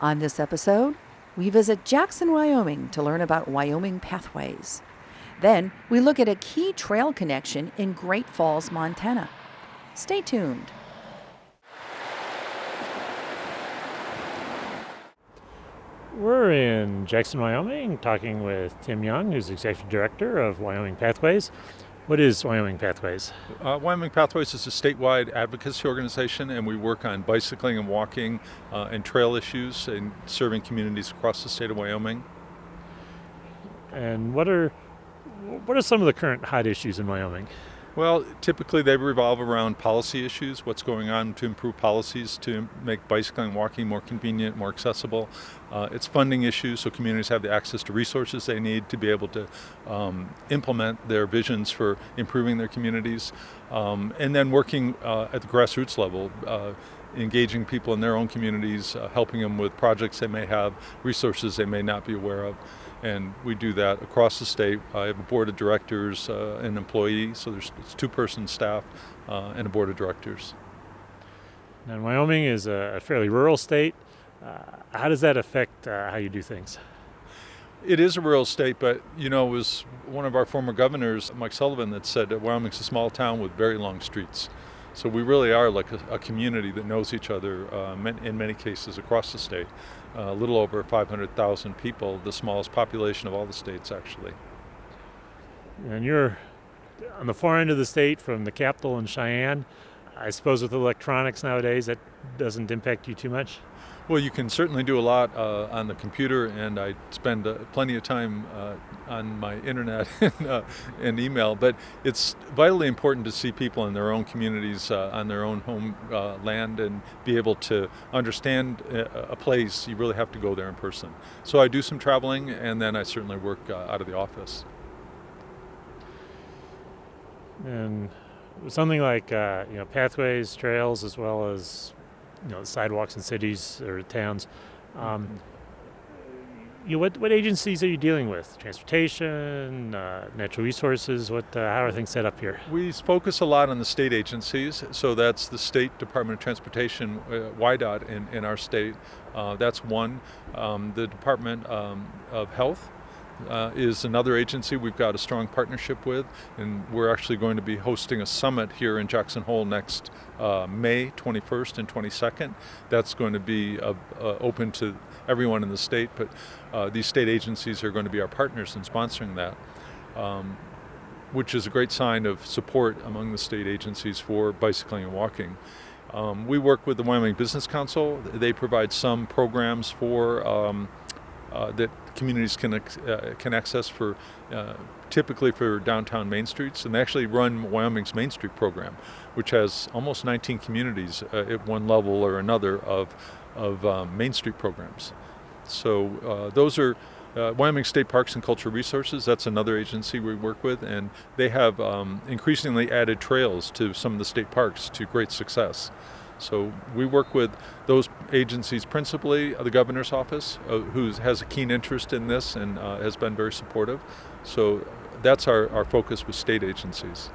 On this episode, we visit Jackson, Wyoming to learn about Wyoming Pathways. Then we look at a key trail connection in Great Falls, Montana. Stay tuned. We're in Jackson, Wyoming, talking with Tim Young, who's Executive Director of Wyoming Pathways. What is Wyoming Pathways? Wyoming Pathways is a statewide advocacy organization, and we work on bicycling and walking and trail issues and serving communities across the state of Wyoming. And what are some of the current hot issues in Wyoming? Well, typically they revolve around policy issues, what's going on to improve policies to make bicycling and walking more convenient, more accessible. It's funding issues, so communities have the access to resources they need to be able to implement their visions for improving their communities. And then working at the grassroots level, engaging people in their own communities, helping them with projects they may have, resources they may not be aware of. And we do that across the state. I have a board of directors, an employee, so it's two-person staff and a board of directors. And Wyoming is a fairly rural state. How does that affect how you do things? It is a rural state, but it was one of our former governors, Mike Sullivan, that said that Wyoming's a small town with very long streets. So we really are like a community that knows each other in many cases across the state. A little over 500,000 people, the smallest population of all the states, actually. And you're on the far end of the state from the capital in Cheyenne. I suppose with electronics nowadays, that doesn't impact you too much? Well, you can certainly do a lot on the computer, and I spend plenty of time on my internet and email, but it's vitally important to see people in their own communities, on their own home land, and be able to understand a place. You really have to go there in person. So I do some traveling, and then I certainly work out of the office. And something like pathways, trails, as well as sidewalks in cities or towns. What agencies are you dealing with? Transportation, natural resources. How are things set up here? We focus a lot on the state agencies, so that's the State Department of Transportation, WYDOT in our state. That's one. The Department of Health is another agency we've got a strong partnership with, and we're actually going to be hosting a summit here in Jackson Hole next May 21st and 22nd. That's going to be open to everyone in the state, but these state agencies are going to be our partners in sponsoring that, which is a great sign of support among the state agencies for bicycling and walking. We work with the Wyoming Business Council. They provide some programs for that communities can access for typically for downtown main streets, and they actually run Wyoming's Main Street program, which has almost 19 communities at one level or another of Main Street programs. So those are Wyoming State Parks and Cultural Resources. That's another agency we work with, and they have increasingly added trails to some of the state parks to great success. So we work with those agencies, principally the governor's office, who has a keen interest in this and has been very supportive. So that's our focus with state agencies.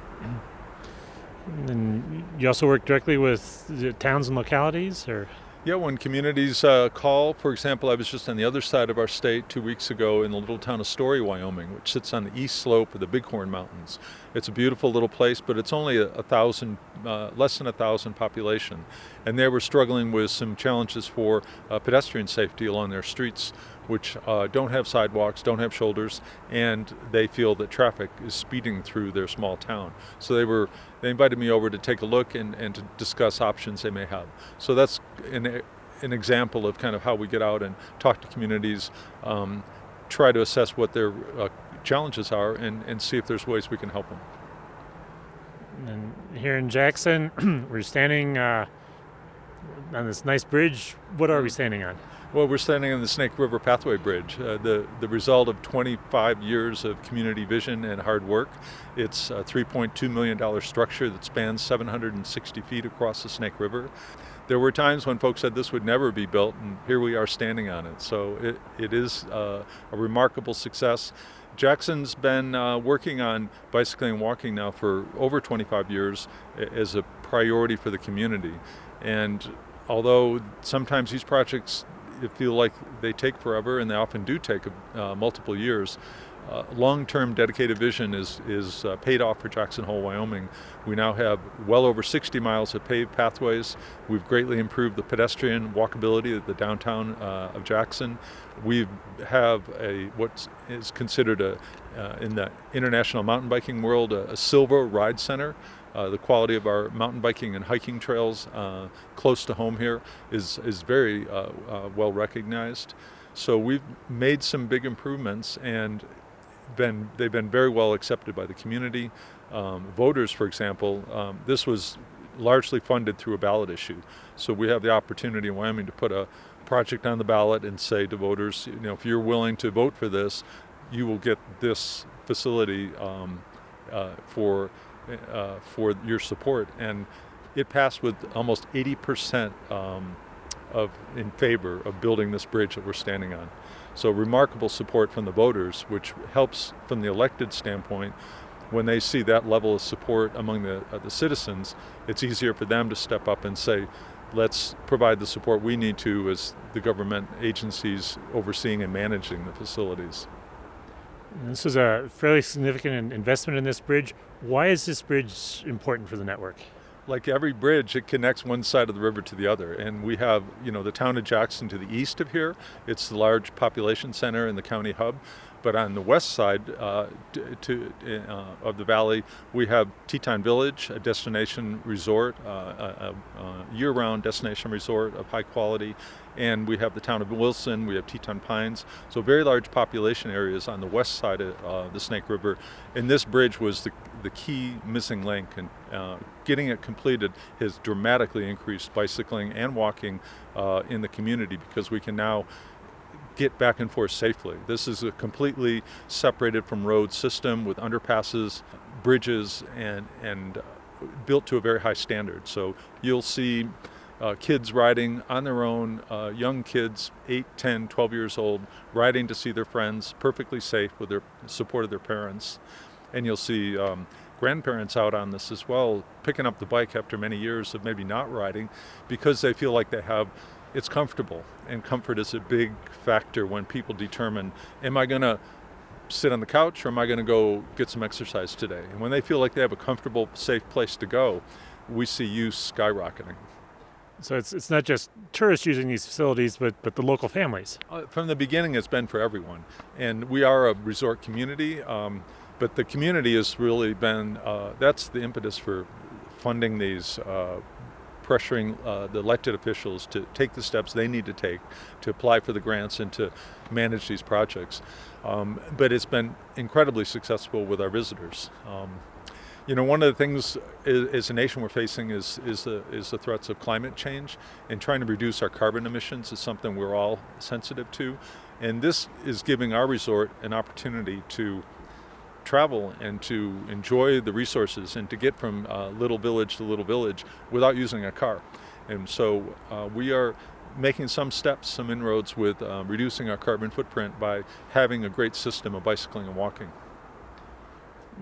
And you also work directly with the towns and localities, or? Yeah, when communities call, for example, I was just on the other side of our state 2 weeks ago in the little town of Story, Wyoming, which sits on the east slope of the Bighorn Mountains. It's a beautiful little place, but it's only less than 1,000 population. And they were struggling with some challenges for pedestrian safety along their streets, which don't have sidewalks, don't have shoulders, and they feel that traffic is speeding through their small town. So they invited me over to take a look and to discuss options they may have. So that's an example of kind of how we get out and talk to communities, try to assess what their challenges are, and see if there's ways we can help them. And here in Jackson, we're standing on this nice bridge. What are we standing on? Well, we're standing on the Snake River Pathway Bridge, the result of 25 years of community vision and hard work. It's a $3.2 million structure that spans 760 feet across the Snake River. There were times when folks said this would never be built, and here we are standing on it. So it is a remarkable success. Jackson's been working on bicycling and walking now for over 25 years as a priority for the community. And although sometimes these projects feel like they take forever, and they often do take multiple years. Long-term dedicated vision is paid off for Jackson Hole, Wyoming. We now have well over 60 miles of paved pathways. We've greatly improved the pedestrian walkability of the downtown of Jackson. We have what is considered in the international mountain biking world a silver ride center. The quality of our mountain biking and hiking trails close to home here is very well recognized. So we've made some big improvements, and they've been very well accepted by the community. Voters, for example, this was largely funded through a ballot issue. So we have the opportunity in Wyoming to put a project on the ballot and say to voters, if you're willing to vote for this, you will get this facility for your support. And it passed with almost 80% in favor of building this bridge that we're standing on. So remarkable support from the voters, which helps from the elected standpoint. When they see that level of support among the citizens, it's easier for them to step up and say, let's provide the support we need to as the government agencies overseeing and managing the facilities. This is a fairly significant investment in this bridge. Why is this bridge important for the network? Like every bridge, it connects one side of the river to the other. And we have, the town of Jackson to the east of here. It's the large population center in the county hub. But on the west side of the valley, we have Teton Village, a destination resort, a year-round destination resort of high quality. And we have the town of Wilson, we have Teton Pines. So very large population areas on the west side of the Snake River. And this bridge was the key missing link. And getting it completed has dramatically increased bicycling and walking in the community, because we can now get back and forth safely. This is a completely separated from road system with underpasses, bridges, and built to a very high standard. So you'll see kids riding on their own, young kids, 8, 10, 12 years old, riding to see their friends, perfectly safe with their support of their parents. And you'll see grandparents out on this as well, picking up the bike after many years of maybe not riding, because they feel like it's comfortable. And comfort is a big factor when people determine, am I going to sit on the couch or am I going to go get some exercise today? And when they feel like they have a comfortable, safe place to go, we see use skyrocketing. So it's not just tourists using these facilities, but the local families. From the beginning, it's been for everyone. And we are a resort community, but the community has really been, that's the impetus for funding these, pressuring the elected officials to take the steps they need to take to apply for the grants and to manage these projects. But it's been incredibly successful with our visitors. One of the things as a nation we're facing is the threats of climate change, and trying to reduce our carbon emissions is something we're all sensitive to. And this is giving our resort an opportunity to travel and to enjoy the resources and to get from little village to little village without using a car. And so we are making some steps, some inroads with reducing our carbon footprint by having a great system of bicycling and walking.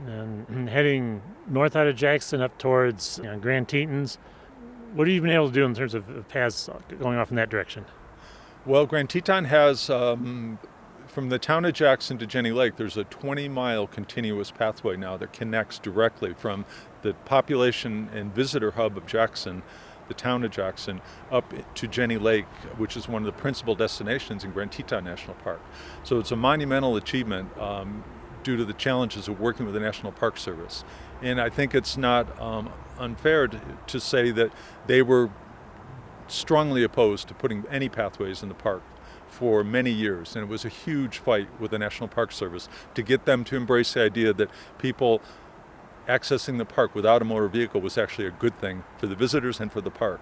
And heading north out of Jackson up towards Grand Tetons, what have you been able to do in terms of paths going off in that direction? Well, Grand Teton has, from the town of Jackson to Jenny Lake, there's a 20-mile continuous pathway now that connects directly from the population and visitor hub of Jackson, the town of Jackson, up to Jenny Lake, which is one of the principal destinations in Grand Teton National Park. So it's a monumental achievement due to the challenges of working with the National Park Service. And I think it's not unfair to say that they were strongly opposed to putting any pathways in the park for many years, and it was a huge fight with the National Park Service to get them to embrace the idea that people accessing the park without a motor vehicle was actually a good thing for the visitors and for the park.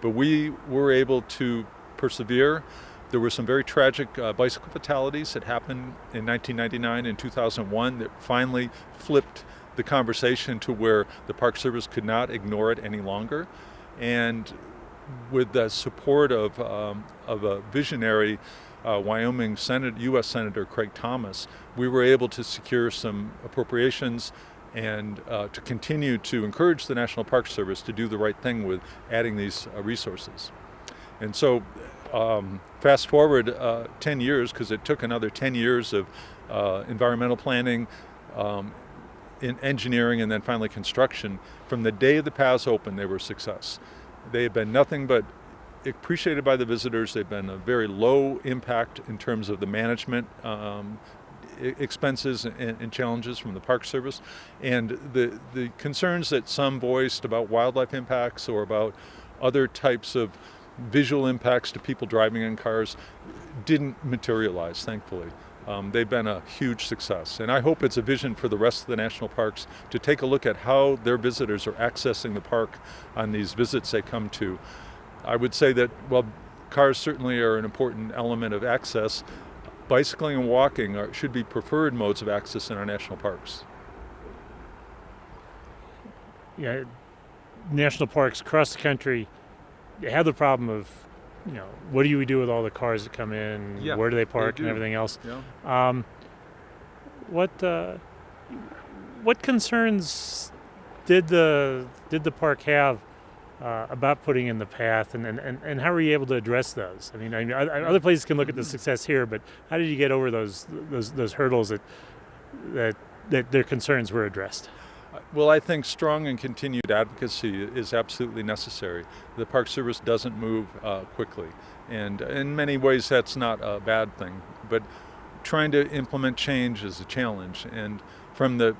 But we were able to persevere. There were some very tragic bicycle fatalities that happened in 1999 and 2001 that finally flipped the conversation to where the Park Service could not ignore it any longer. And with the support of a visionary Wyoming U.S. Senator Craig Thomas, we were able to secure some appropriations and to continue to encourage the National Park Service to do the right thing with adding these resources. And so Fast forward 10 years, because it took another 10 years of environmental planning, in engineering, and then finally construction. From the day the paths opened, they were a success. They have been nothing but appreciated by the visitors. They've been a very low impact in terms of the management expenses and challenges from the Park Service. And the concerns that some voiced about wildlife impacts or about other types of visual impacts to people driving in cars didn't materialize, thankfully. They've been a huge success, and I hope it's a vision for the rest of the national parks to take a look at how their visitors are accessing the park on these visits they come to. I would say that, well, cars certainly are an important element of access. Bicycling and walking should be preferred modes of access in our national parks. Yeah, national parks across the country have the problem of, what do we do with all the cars that come in? Yeah, where do they park they do. and everything else? Yeah. What concerns did the park have about putting in the path, and how were you able to address those? I mean, other places can look at the success here, but how did you get over those hurdles that their concerns were addressed? Well, I think strong and continued advocacy is absolutely necessary. The Park Service doesn't move quickly, and in many ways that's not a bad thing, but trying to implement change is a challenge. And from the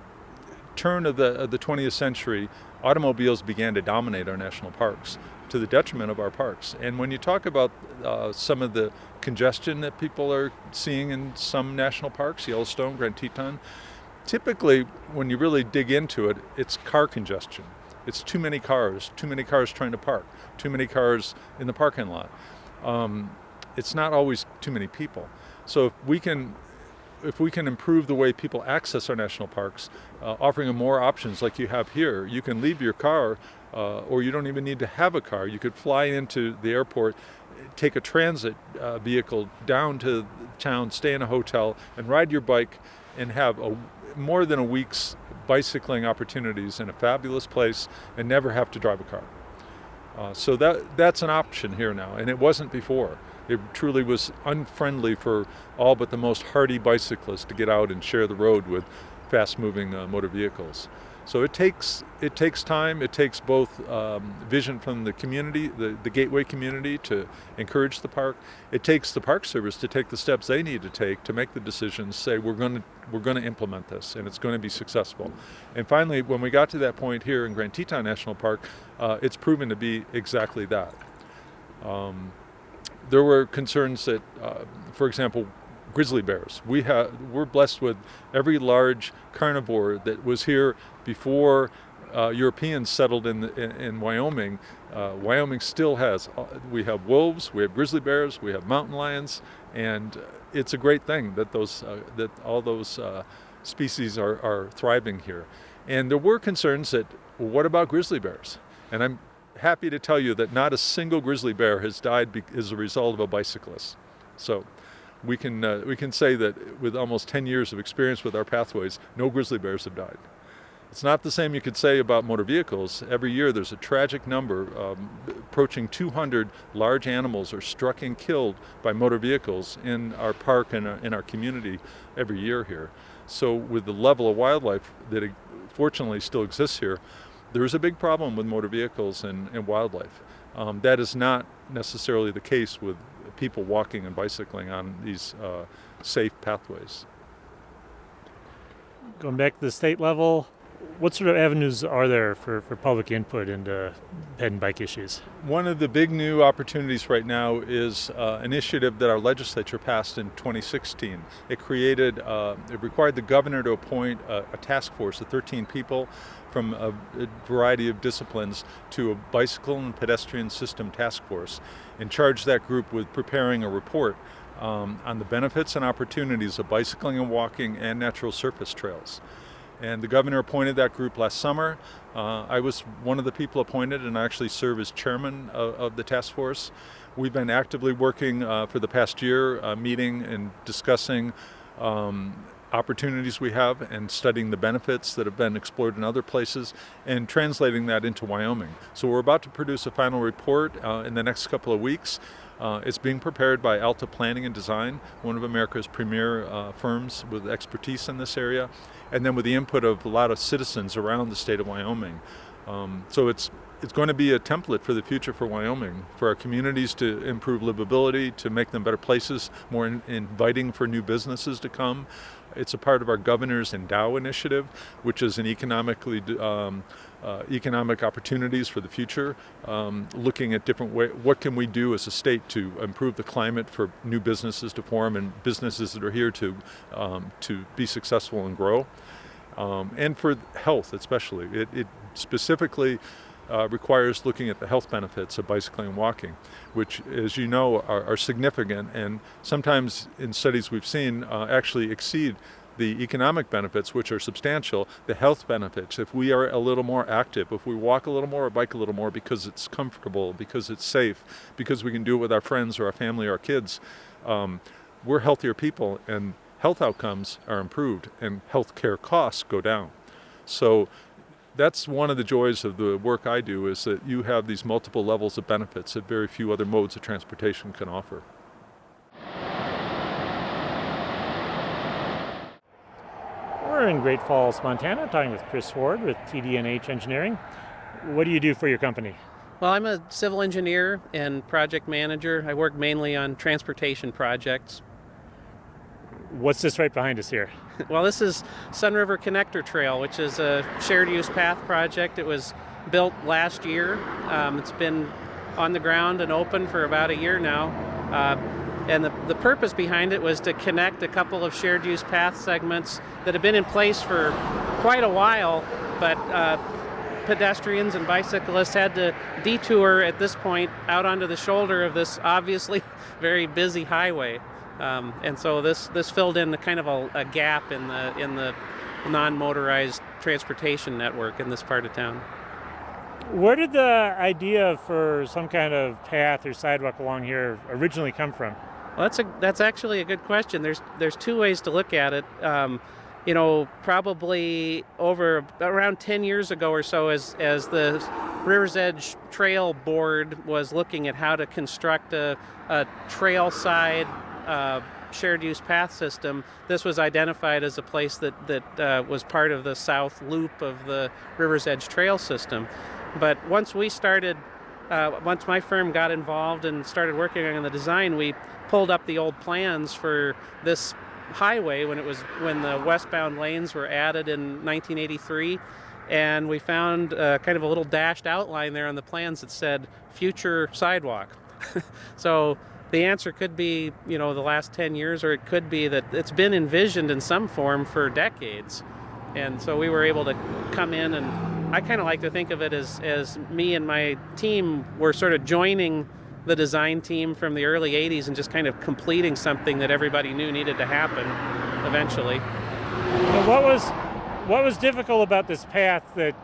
turn of the 20th century, automobiles began to dominate our national parks to the detriment of our parks. And when you talk about some of the congestion that people are seeing in some national parks, Yellowstone, Grand Teton, typically, when you really dig into it, it's car congestion. It's too many cars trying to park, too many cars in the parking lot. It's not always too many people. So if we can improve the way people access our national parks, offering them more options like you have here, you can leave your car, or you don't even need to have a car. You could fly into the airport, take a transit vehicle down to town, stay in a hotel, and ride your bike and have more than a week's bicycling opportunities in a fabulous place and never have to drive a car. So that's an option here now, and it wasn't before. It truly was unfriendly for all but the most hardy bicyclists to get out and share the road with fast-moving motor vehicles. So it takes time. It takes both vision from the community, the Gateway community, to encourage the park. It takes the Park Service to take the steps they need to take to make the decisions. Say we're going to implement this, and it's going to be successful. And finally, when we got to that point here in Grand Teton National Park, it's proven to be exactly that. There were concerns that, for example, grizzly bears. We're blessed with every large carnivore that was here before Europeans settled in Wyoming. Wyoming still has. We have wolves, we have grizzly bears, we have mountain lions, and it's a great thing that all those species are thriving here. And there were concerns that, well, what about grizzly bears? And I'm happy to tell you that not a single grizzly bear has died as a result of a bicyclist. So we can say that with almost 10 years of experience with our pathways, no grizzly bears have died. It's not the same you could say about motor vehicles. Every year there's a tragic number, approaching 200 large animals are struck and killed by motor vehicles in our park and in our community every year here. So with the level of wildlife that fortunately still exists here, there is a big problem with motor vehicles and wildlife. That is not necessarily the case with people walking and bicycling on these safe pathways. Going back to the state level, what sort of avenues are there for public input into ped and bike issues? One of the big new opportunities right now is an initiative that our legislature passed in 2016. It required the governor to appoint a task force of 13 people from a variety of disciplines to a bicycle and pedestrian system task force, and charged that group with preparing a report on the benefits and opportunities of bicycling and walking and natural surface trails. And the governor appointed that group last summer. I was one of the people appointed, and I actually serve as chairman of the task force. We've been actively working for the past year, meeting and discussing opportunities we have and studying the benefits that have been explored in other places and translating that into Wyoming. So we're about to produce a final report in the next couple of weeks. It's being prepared by Alta Planning and Design, one of America's premier firms with expertise in this area, and then with the input of a lot of citizens around the state of Wyoming. So it's going to be a template for the future for Wyoming, for our communities to improve livability, to make them better places, more inviting for new businesses to come. It's a part of our Governor's Endow initiative, which is an economic opportunities for the future, looking at different ways, what can we do as a state to improve the climate for new businesses to form and businesses that are here to be successful and grow. And for health especially. It specifically requires looking at the health benefits of bicycling and walking, which, as you know, are significant and sometimes in studies we've seen actually exceed the economic benefits, which are substantial, the health benefits. If we are a little more active, if we walk a little more or bike a little more because it's comfortable, because it's safe, because we can do it with our friends or our family or our kids, we're healthier people and health outcomes are improved and health care costs go down. So that's one of the joys of the work I do, is that you have these multiple levels of benefits that very few other modes of transportation can offer. We're in Great Falls, Montana, talking with Chris Ward with TD&H Engineering. What do you do for your company? Well, I'm a civil engineer and project manager. I work mainly on transportation projects. What's this right behind us here? Well, this is Sun River Connector Trail, which is a shared use path project. It was built last year. It's been on the ground and open for about a year now. And the purpose behind it was to connect a couple of shared use path segments that have been in place for quite a while, but pedestrians and bicyclists had to detour at this point out onto the shoulder of this obviously very busy highway. And so this filled in kind of a gap in the non-motorized transportation network in this part of town. Where did the idea for some kind of path or sidewalk along here originally come from? Well, that's actually a good question. There's two ways to look at it. Probably around 10 years ago or so, as the River's Edge Trail Board was looking at how to construct a trail side shared use path system, this was identified as a place that was part of the south loop of the River's Edge Trail system. But once my firm got involved and started working on the design, we pulled up the old plans for this highway when the westbound lanes were added in 1983, and we found kind of a little dashed outline there on the plans that said future sidewalk. So the answer could be, the last 10 years, or it could be that it's been envisioned in some form for decades. And so we were able to come in, and I kind of like to think of it as me and my team were sort of joining the design team from the early 80s and just kind of completing something that everybody knew needed to happen eventually. What was difficult about this path that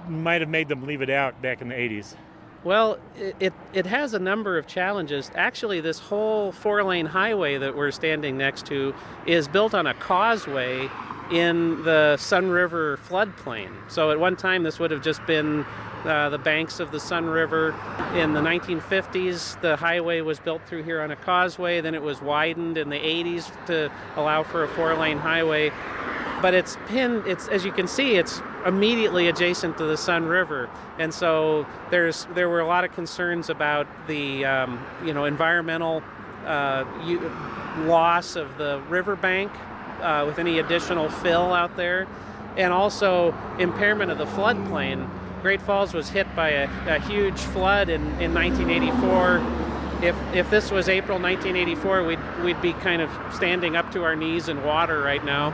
might have made them leave it out back in the 80s? Well, it has a number of challenges. Actually, this whole 4-lane highway that we're standing next to is built on a causeway in the Sun River floodplain. So at one time, this would have just been the banks of the Sun River. In the 1950s, the highway was built through here on a causeway. Then it was widened in the 80s to allow for a 4-lane highway. But it's as you can see, it's immediately adjacent to the Sun River, and so there were a lot of concerns about the environmental loss of the riverbank with any additional fill out there, and also impairment of the floodplain. Great Falls was hit by a huge flood in 1984. If this was April 1984, we'd be kind of standing up to our knees in water right now.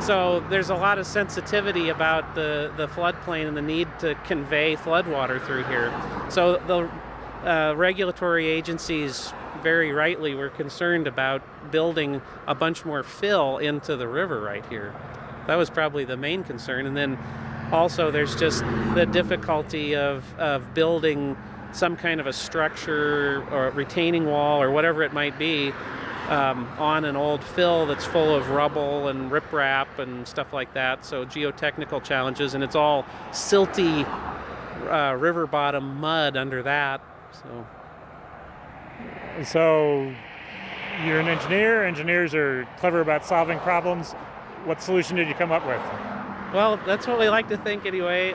So there's a lot of sensitivity about the floodplain and the need to convey floodwater through here. So the regulatory agencies very rightly were concerned about building a bunch more fill into the river right here. That was probably the main concern. And then also there's just the difficulty of building some kind of a structure or retaining wall or whatever it might be on an old fill that's full of rubble and riprap and stuff like that. So geotechnical challenges, and it's all silty river bottom mud under that. So you're an engineer. Engineers are clever about solving problems. What solution did you come up with? Well, that's what we like to think anyway.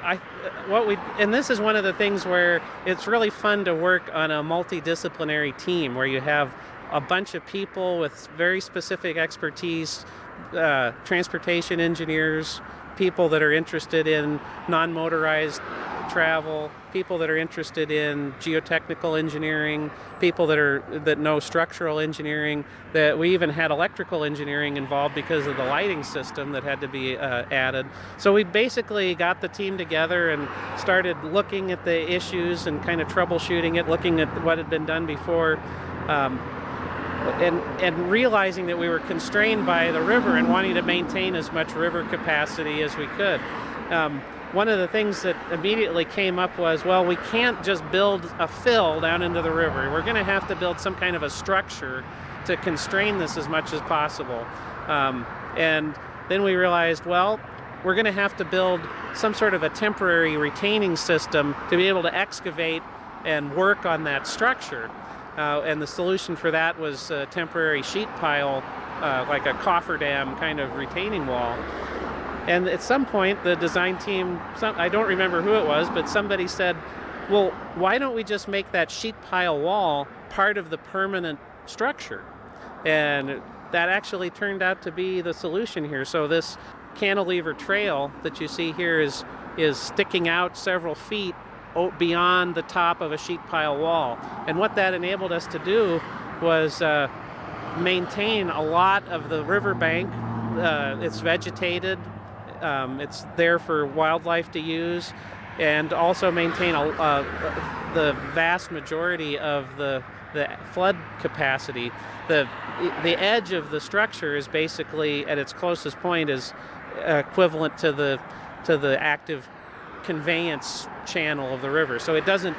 And this is one of the things where it's really fun to work on a multidisciplinary team where you have a bunch of people with very specific expertise, transportation engineers, people that are interested in non-motorized travel, people that are interested in geotechnical engineering, people that know structural engineering. That we even had electrical engineering involved because of the lighting system that had to be added. So we basically got the team together and started looking at the issues and kind of troubleshooting it, looking at what had been done before, and realizing that we were constrained by the river and wanting to maintain as much river capacity as we could. One of the things that immediately came up was, well, we can't just build a fill down into the river. We're going to have to build some kind of a structure to constrain this as much as possible. And then we realized, well, we're going to have to build some sort of a temporary retaining system to be able to excavate and work on that structure. And the solution for that was a temporary sheet pile, like a cofferdam kind of retaining wall. And at some point, the design team, I don't remember who it was, but somebody said, well, why don't we just make that sheet pile wall part of the permanent structure? And that actually turned out to be the solution here. So this cantilever trail that you see here is sticking out several feet beyond the top of a sheet pile wall. And what that enabled us to do was maintain a lot of the riverbank. It's vegetated. It's there for wildlife to use, and also maintain the vast majority of the flood capacity. The edge of the structure is basically at its closest point is equivalent to the active conveyance channel of the river. So it doesn't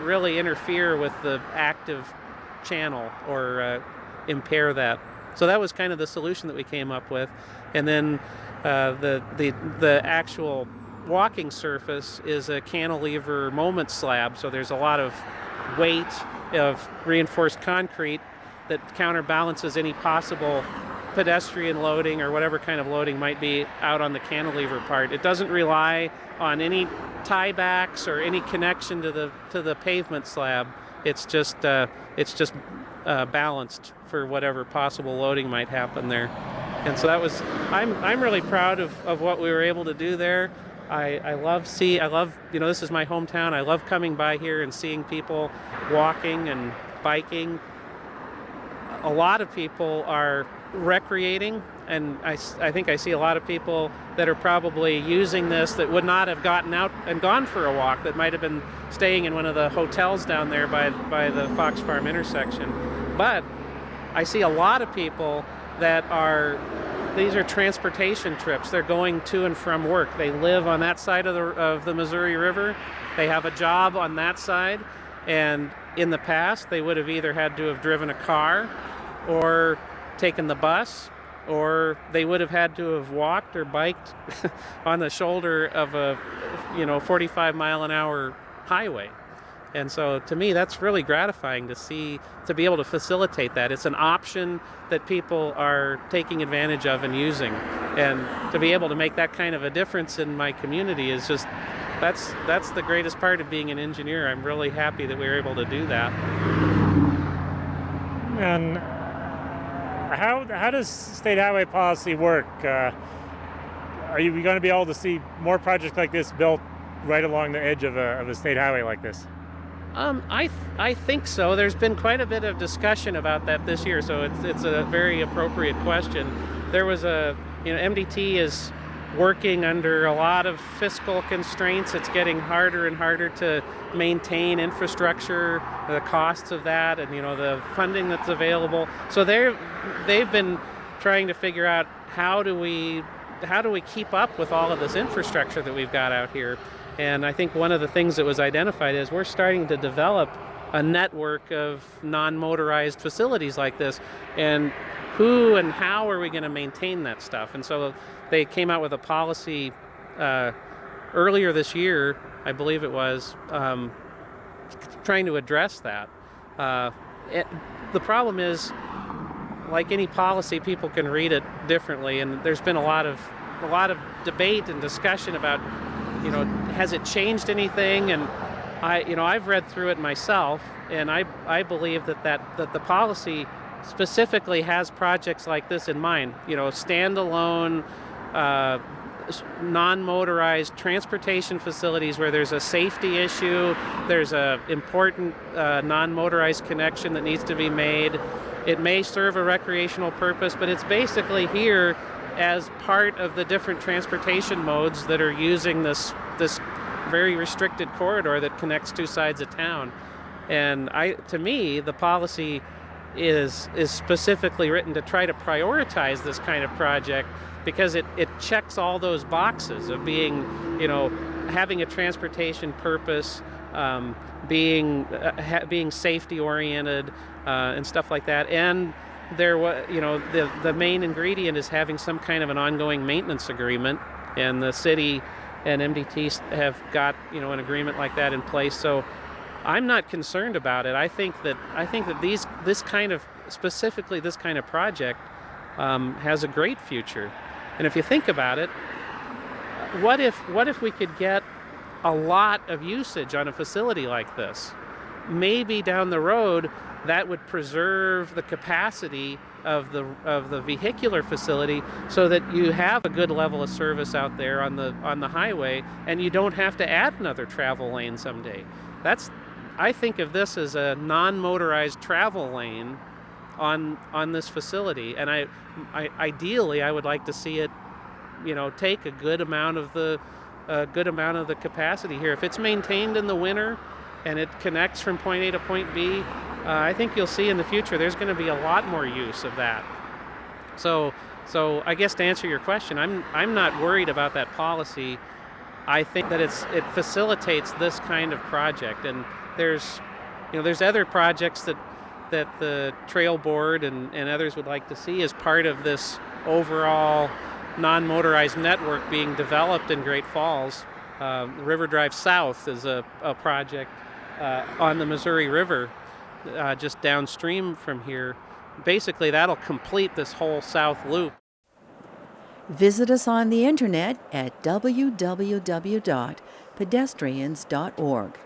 really interfere with the active channel or impair that. So that was kind of the solution that we came up with, and then. The actual walking surface is a cantilever moment slab, so there's a lot of weight of reinforced concrete that counterbalances any possible pedestrian loading or whatever kind of loading might be out on the cantilever part. It doesn't rely on any tiebacks or any connection to the pavement slab. It's just balanced for whatever possible loading might happen there. And so that was, I'm really proud of what we were able to do there. I love, this is my hometown. I love coming by here and seeing people walking and biking. A lot of people are recreating, and I think I see a lot of people that are probably using this that would not have gotten out and gone for a walk, that might have been staying in one of the hotels down there by the Fox Farm intersection. But I see a lot of people these are transportation trips. They're going to and from work. They live on that side of the Missouri River. They have a job on that side, and in the past they would have either had to have driven a car or taken the bus, or they would have had to have walked or biked on the shoulder of a 45 mile an hour highway. And so to me, that's really gratifying to be able to facilitate that. It's an option that people are taking advantage of and using. And to be able to make that kind of a difference in my community is just, that's the greatest part of being an engineer. I'm really happy that we were able to do that. And how does state highway policy work? Are you going to be able to see more projects like this built right along the edge of a state highway like this? I think so. There's been quite a bit of discussion about that this year, so it's a very appropriate question. There was MDT is working under a lot of fiscal constraints. It's getting harder and harder to maintain infrastructure, the costs of that, and the funding that's available. So they've been trying to figure out how do we keep up with all of this infrastructure that we've got out here. And I think one of the things that was identified is we're starting to develop a network of non-motorized facilities like this, and who and how are we going to maintain that stuff? And so they came out with a policy earlier this year, I believe it was, trying to address that. The problem is, like any policy, people can read it differently, and there's been a lot of debate and discussion about, has it changed anything? And I've read through it myself, and I believe that the policy specifically has projects like this in mind. Standalone, non-motorized transportation facilities where there's a safety issue, there's a important non-motorized connection that needs to be made. It may serve a recreational purpose, but it's basically here as part of the different transportation modes that are using this very restricted corridor that connects two sides of town. And to me, the policy is specifically written to try to prioritize this kind of project, because it checks all those boxes of being, having a transportation purpose, being safety oriented, and stuff like that. And the main ingredient is having some kind of an ongoing maintenance agreement, and the city and MDT have got an agreement like that in place. So I'm not concerned about it. I think that this kind of project has a great future. And if you think about it, what if we could get a lot of usage on a facility like this? Maybe down the road that would preserve the capacity of the vehicular facility, so that you have a good level of service out there on the highway, and you don't have to add another travel lane someday. I think of this as a non-motorized travel lane on this facility, and I ideally I would like to see it, take a good amount of the capacity here. If it's maintained in the winter and it connects from point A to point B, I think you'll see in the future there's going to be a lot more use of that. So I guess to answer your question, I'm not worried about that policy. I think that it facilitates this kind of project, and there's other projects that the Trail Board and others would like to see as part of this overall non-motorized network being developed in Great Falls. River Drive South is a project on the Missouri River, just downstream from here. Basically, that'll complete this whole south loop. Visit us on the internet at www.pedestrians.org.